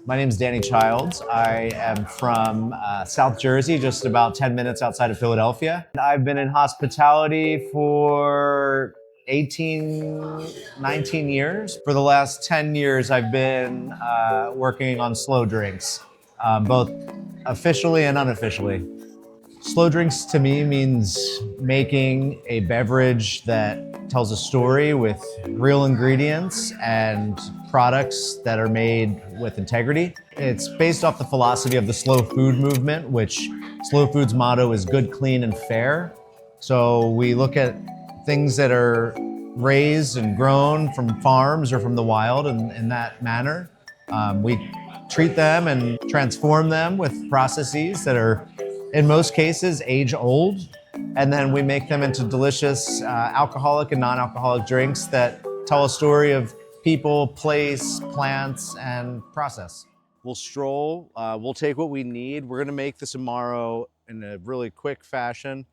My name is Danny Childs. I am from South Jersey, just about 10 minutes outside of Philadelphia. I've been in hospitality for 18, 19 years. For the last 10 years, I've been working on slow drinks, both officially and unofficially. Slow drinks to me means making a beverage that tells a story with real ingredients and products that are made with integrity. It's based off the philosophy of the slow food movement, which Slow Food's motto is good, clean, and fair. So we look at things that are raised and grown from farms or from the wild in that manner. We treat them and transform them with processes that are, in most cases, age old. And then we make them into delicious alcoholic and non-alcoholic drinks that tell a story of people, place, plants, and process. We'll stroll, we'll take what we need. We're gonna make this Amaro in a really quick fashion.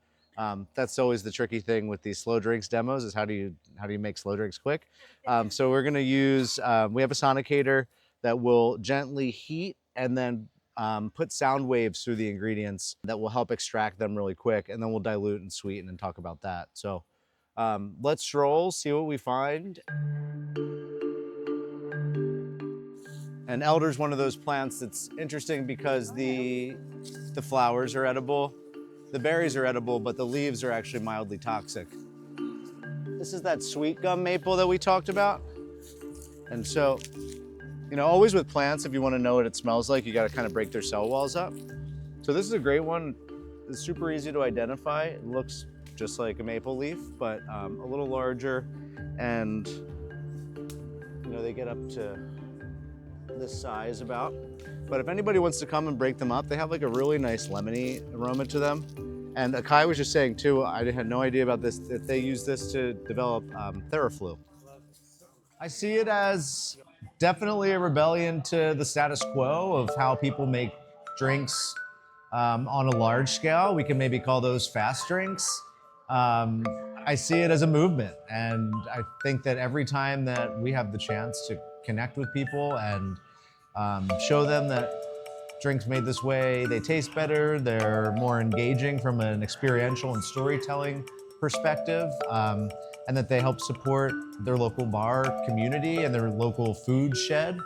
That's always the tricky thing with these slow drinks demos is how do you make slow drinks quick? So we're gonna use, we have a sonicator that will gently heat and then put sound waves through the ingredients that will help extract them really quick, and then we'll dilute and sweeten and talk about that. So let's stroll, see what we find. And elder is one of those plants that's interesting because the flowers are edible, the berries are edible, but the leaves are actually mildly toxic. This is that sweet gum maple that we talked about. And so, you know, always with plants, if you want to know what it smells like, you got to kind of break their cell walls up. So this is a great one. It's super easy to identify. It looks just like a maple leaf, but a little larger. And, you know, they get up to this size about. But if anybody wants to come and break them up, they have like a really nice lemony aroma to them. And Akai was just saying too, I had no idea about this, that they use this to develop Theraflu. I see it as definitely a rebellion to the status quo of how people make drinks on a large scale. We can maybe call those fast drinks. I see it as a movement, and I think that every time that we have the chance to connect with people and show them that drinks made this way, they taste better, they're more engaging from an experiential and storytelling perspective, and that they help support their local bar community and their local food shed,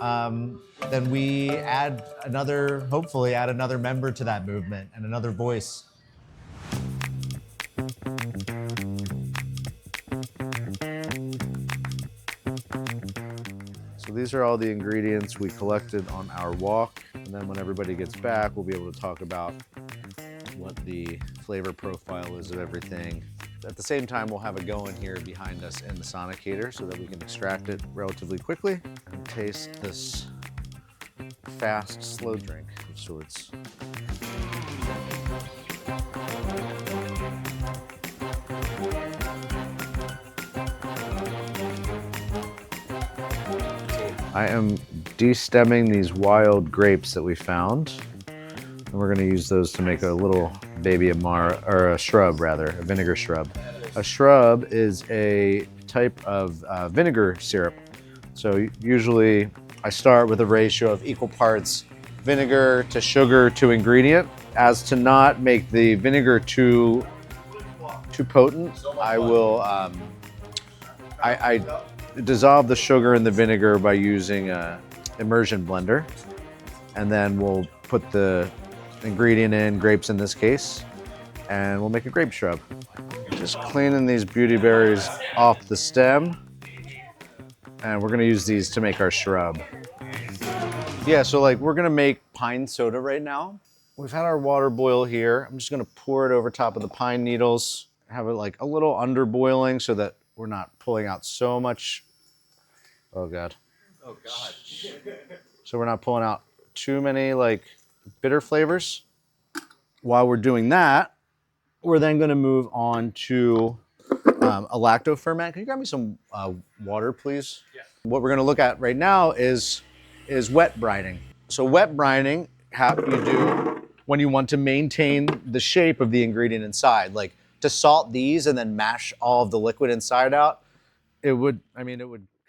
then we add another, hopefully add another member to that movement and another voice. So these are all the ingredients we collected on our walk. And then when everybody gets back, we'll be able to talk about what the flavor profile is of everything. At the same time, we'll have it going here behind us in the sonicator so that we can extract it relatively quickly and taste this fast, slow drink of sorts. I am de-stemming these wild grapes that we found. And we're gonna use those to make a little baby Amaro, or a shrub rather, a vinegar shrub. A shrub is a type of vinegar syrup. So usually I start with a ratio of equal parts vinegar to sugar to ingredient. As to not make the vinegar too potent, I will, I dissolve the sugar in the vinegar by using an immersion blender. And then we'll put the ingredient in, grapes in this case, and we'll make a grape shrub. Just cleaning these beauty berries off the stem. And we're gonna use these to make our shrub. Yeah, so like we're gonna make pine soda right now. We've had our water boil here. I'm just gonna pour it over top of the pine needles, have it like a little under boiling so that we're not pulling out so much. Oh God. Oh God. So we're not pulling out too many like bitter flavors. While we're doing that, we're then gonna move on to a lacto ferment. Can you grab me some water, please? Yeah. What we're gonna look at right now is wet brining. So wet brining, how you do when you want to maintain the shape of the ingredient inside. Like to salt these and then mash all of the liquid inside out, it would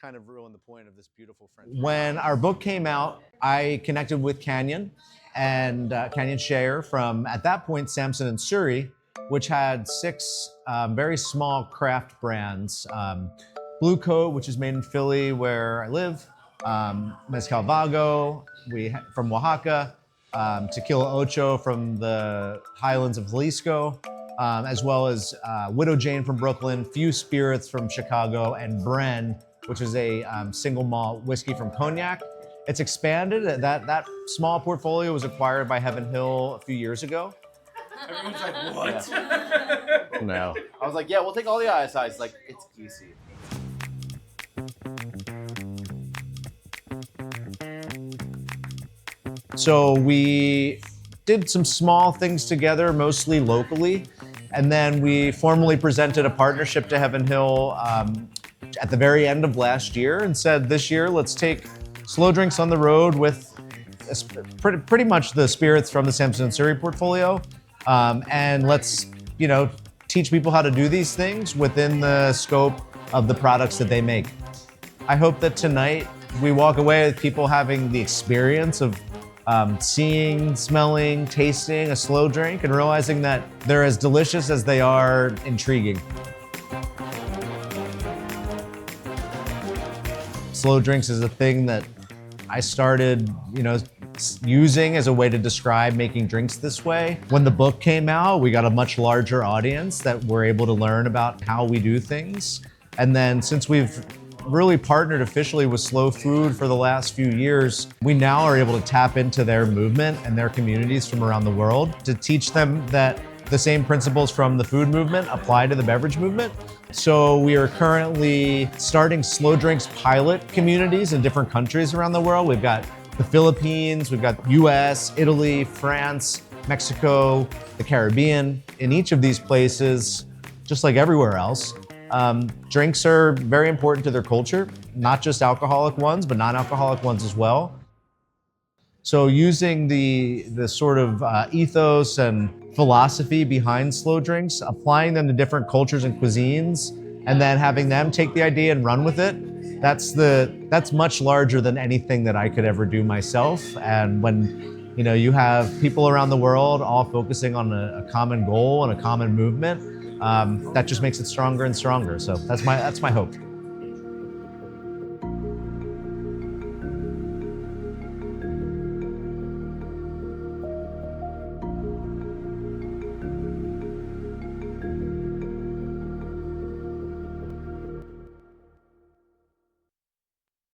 kind of ruin the point of this beautiful French. When our book came out, I connected with Canyon and Canyon Share from, at that point, Samson and Surrey, which had 6 very small craft brands. Blue Coat, which is made in Philly, where I live. Mezcal Vago, from Oaxaca. Tequila Ocho from the highlands of Jalisco, as well as Widow Jane from Brooklyn, Few Spirits from Chicago, and Bren, which is a single malt whiskey from Cognac. It's expanded. That small portfolio was acquired by Heaven Hill a few years ago. Everyone's like, what? No. I was like, yeah, we'll take all the ISIs. Like, it's easy. So we did some small things together, mostly locally, and then we formally presented a partnership to Heaven Hill at the very end of last year and said, this year, let's take Slow Drinks on the road with pretty much the spirits from the Samson and Surrey portfolio, and let's, teach people how to do these things within the scope of the products that they make. I hope that tonight we walk away with people having the experience of seeing, smelling, tasting a slow drink and realizing that they're as delicious as they are intriguing. Slow drinks is a thing that I started, using as a way to describe making drinks this way. When the book came out, we got a much larger audience that were able to learn about how we do things. And then since we've really partnered officially with Slow Food for the last few years, we now are able to tap into their movement and their communities from around the world to teach them that the same principles from the food movement apply to the beverage movement. So we are currently starting slow drinks pilot communities in different countries around the world. We've got the Philippines, we've got US, Italy, France, Mexico, the Caribbean. In each of these places, just like everywhere else, drinks are very important to their culture, not just alcoholic ones, but non-alcoholic ones as well. So using the sort of ethos and philosophy behind slow drinks, applying them to different cultures and cuisines, and then having them take the idea and run with it, that's much larger than anything that I could ever do myself. And when you have people around the world all focusing on a common goal and a common movement, that just makes it stronger and stronger. So that's my hope.